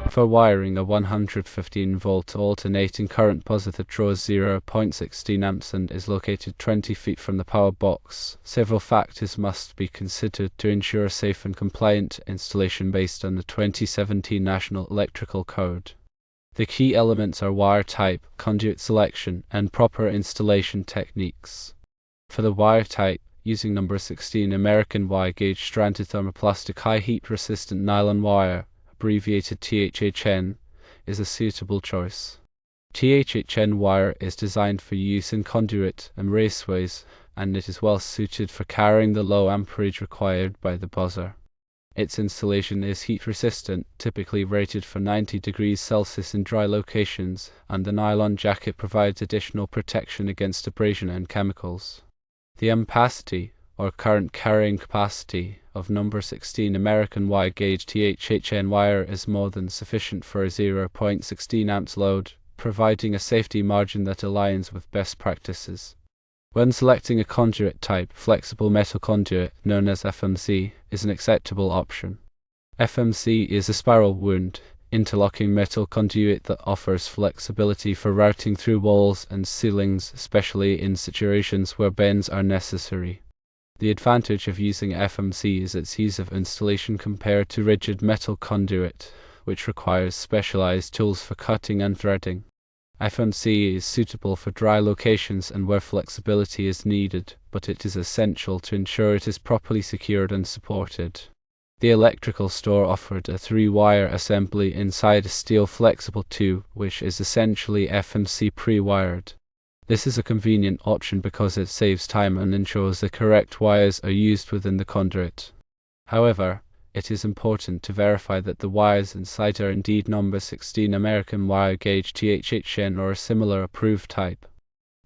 For wiring, a 115-volt alternating current positive draws 0.16 amps and is located 20 feet from the power box. Several factors must be considered to ensure a safe and compliant installation based on the 2017 National Electrical Code. The key elements are wire type, conduit selection, and proper installation techniques. For the wire type, using number 16 American wire gauge stranded thermoplastic high heat resistant nylon wire, abbreviated THHN, is a suitable choice. THHN wire is designed for use in conduit and raceways, and it is well suited for carrying the low amperage required by the buzzer. Its insulation is heat resistant, typically rated for 90 degrees Celsius in dry locations, and the nylon jacket provides additional protection against abrasion and chemicals. The ampacity, or current carrying capacity, of number 16 American wire gauge THHN wire is more than sufficient for a 0.16 amps load, providing a safety margin that aligns with best practices. When selecting a conduit type, flexible metal conduit, known as FMC, is an acceptable option. FMC is a spiral wound, interlocking metal conduit that offers flexibility for routing through walls and ceilings, especially in situations where bends are necessary. The advantage of using FMC is its ease of installation compared to rigid metal conduit, which requires specialized tools for cutting and threading. FMC is suitable for dry locations and where flexibility is needed, but it is essential to ensure it is properly secured and supported. The electrical store offered a 3-wire assembly inside a steel flexible tube, which is essentially FMC pre-wired. This is a convenient option because it saves time and ensures the correct wires are used within the conduit. However, it is important to verify that the wires inside are indeed number 16 American wire gauge THHN or a similar approved type.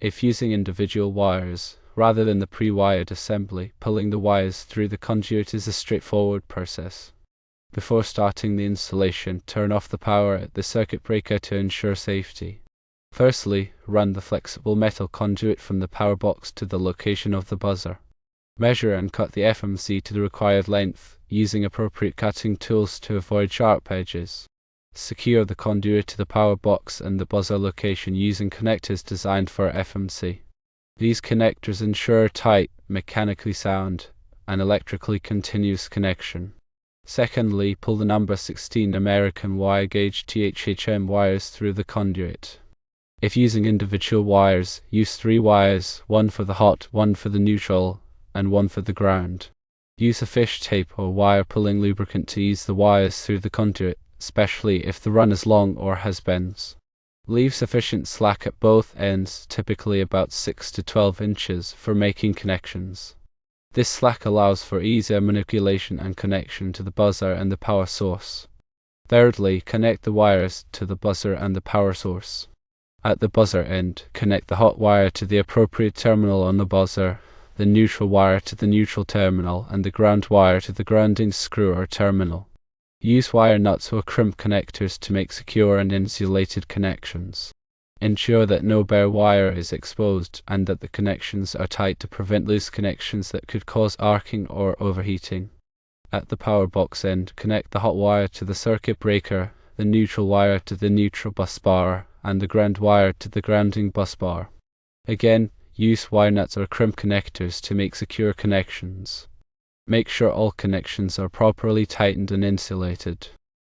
If using individual wires, rather than the pre-wired assembly, pulling the wires through the conduit is a straightforward process. Before starting the installation, turn off the power at the circuit breaker to ensure safety. Firstly, run the flexible metal conduit from the power box to the location of the buzzer. Measure and cut the FMC to the required length, using appropriate cutting tools to avoid sharp edges. Secure the conduit to the power box and the buzzer location using connectors designed for FMC. These connectors ensure tight, mechanically sound, and electrically continuous connection. Secondly, pull the number 16 American wire gauge THHN wires through the conduit. If using individual wires, use 3 wires, one for the hot, one for the neutral, and one for the ground. Use a fish tape or wire pulling lubricant to ease the wires through the conduit, especially if the run is long or has bends. Leave sufficient slack at both ends, typically about 6 to 12 inches, for making connections. This slack allows for easier manipulation and connection to the buzzer and the power source. Thirdly, connect the wires to the buzzer and the power source. At the buzzer end, connect the hot wire to the appropriate terminal on the buzzer, the neutral wire to the neutral terminal, and the ground wire to the grounding screw or terminal. Use wire nuts or crimp connectors to make secure and insulated connections. Ensure that no bare wire is exposed and that the connections are tight to prevent loose connections that could cause arcing or overheating. At the power box end, connect the hot wire to the circuit breaker, the neutral wire to the neutral bus bar, and the ground wire to the grounding bus bar. Again, use wire nuts or crimp connectors to make secure connections. Make sure all connections are properly tightened and insulated.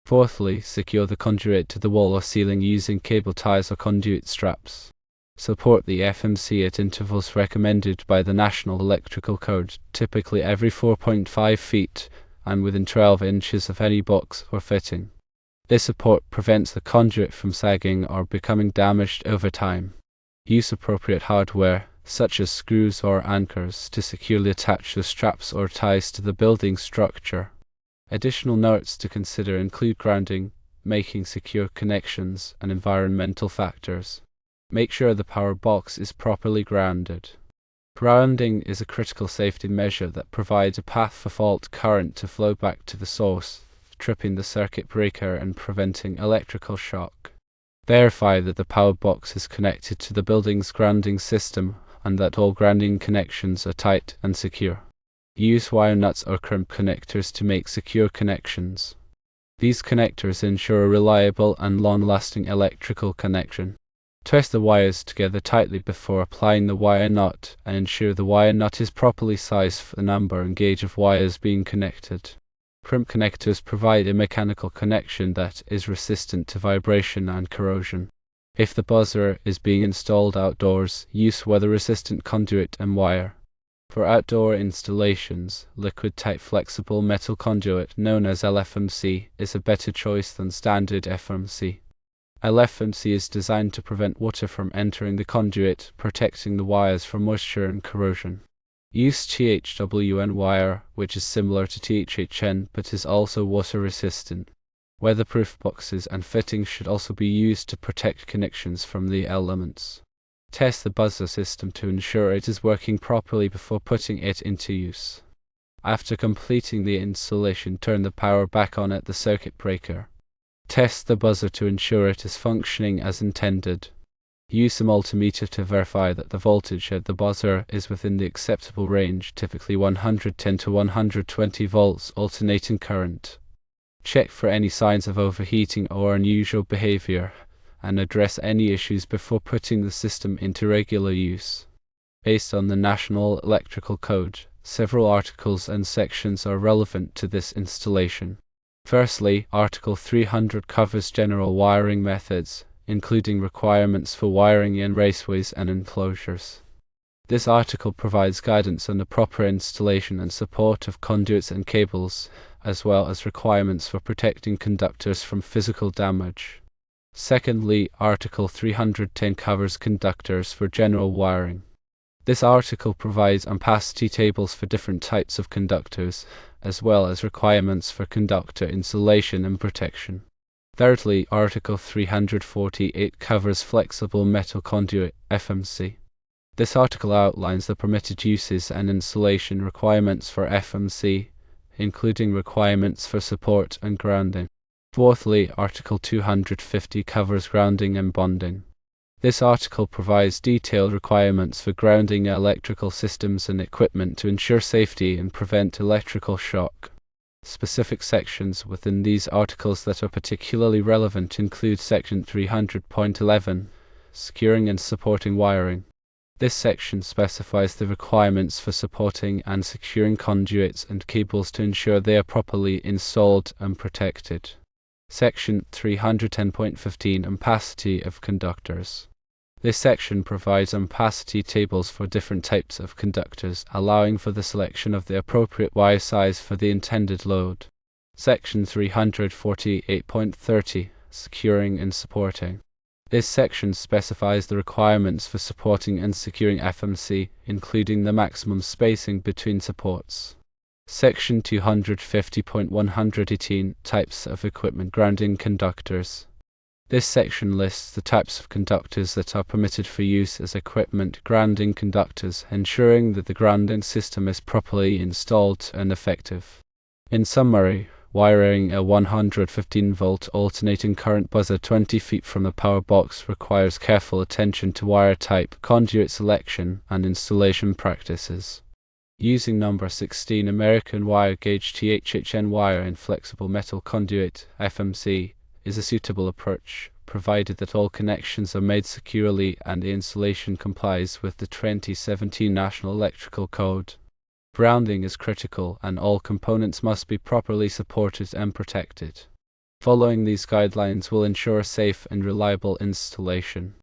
Fourthly, secure the conduit to the wall or ceiling using cable ties or conduit straps. Support the FMC at intervals recommended by the National Electrical Code, typically every 4.5 feet and within 12 inches of any box or fitting. This support prevents the conduit from sagging or becoming damaged over time. Use appropriate hardware, such as screws or anchors, to securely attach the straps or ties to the building structure. Additional notes to consider include grounding, making secure connections, and environmental factors. Make sure the power box is properly grounded. Grounding is a critical safety measure that provides a path for fault current to flow back to the source, tripping the circuit breaker and preventing electrical shock. Verify that the power box is connected to the building's grounding system and that all grounding connections are tight and secure. Use wire nuts or crimp connectors to make secure connections. These connectors ensure a reliable and long-lasting electrical connection. Twist the wires together tightly before applying the wire nut and ensure the wire nut is properly sized for the number and gauge of wires being connected. Crimp connectors provide a mechanical connection that is resistant to vibration and corrosion. If the buzzer is being installed outdoors, use weather-resistant conduit and wire. For outdoor installations, liquid-type flexible metal conduit known as LFMC is a better choice than standard FMC. LFMC is designed to prevent water from entering the conduit, protecting the wires from moisture and corrosion. Use THWN wire, which is similar to THHN but is also water-resistant. Weatherproof boxes and fittings should also be used to protect connections from the elements. Test the buzzer system to ensure it is working properly before putting it into use. After completing the installation, turn the power back on at the circuit breaker. Test the buzzer to ensure it is functioning as intended. Use a multimeter to verify that the voltage at the buzzer is within the acceptable range, typically 110 to 120 volts alternating current. Check for any signs of overheating or unusual behavior, and address any issues before putting the system into regular use. Based on the National Electrical Code, several articles and sections are relevant to this installation. Firstly, Article 300 covers general wiring methods, including requirements for wiring in raceways and enclosures. This article provides guidance on the proper installation and support of conduits and cables, as well as requirements for protecting conductors from physical damage. Secondly, Article 310 covers conductors for general wiring. This article provides ampacity tables for different types of conductors, as well as requirements for conductor insulation and protection. Thirdly, Article 348 covers flexible metal conduit, FMC. This article outlines the permitted uses and installation requirements for FMC, including requirements for support and grounding. Fourthly, Article 250 covers grounding and bonding. This article provides detailed requirements for grounding electrical systems and equipment to ensure safety and prevent electrical shock. Specific sections within these articles that are particularly relevant include Section 300.11, Securing and Supporting Wiring. This section specifies the requirements for supporting and securing conduits and cables to ensure they are properly installed and protected. Section 310.15 Ampacity of conductors. This section provides ampacity tables for different types of conductors, allowing for the selection of the appropriate wire size for the intended load. Section 348.30 Securing and Supporting. This section specifies the requirements for supporting and securing FMC, including the maximum spacing between supports. Section 250.118 Types of equipment grounding conductors. This section lists the types of conductors that are permitted for use as equipment grounding conductors, ensuring that the grounding system is properly installed and effective. In summary, wiring a 115-volt alternating current buzzer 20 feet from the power box requires careful attention to wire type, conduit selection, and installation practices. Using number 16 American wire gauge THHN wire in flexible metal conduit, FMC, is a suitable approach, provided that all connections are made securely and the installation complies with the 2017 National Electrical Code. Grounding is critical and all components must be properly supported and protected. Following these guidelines will ensure a safe and reliable installation.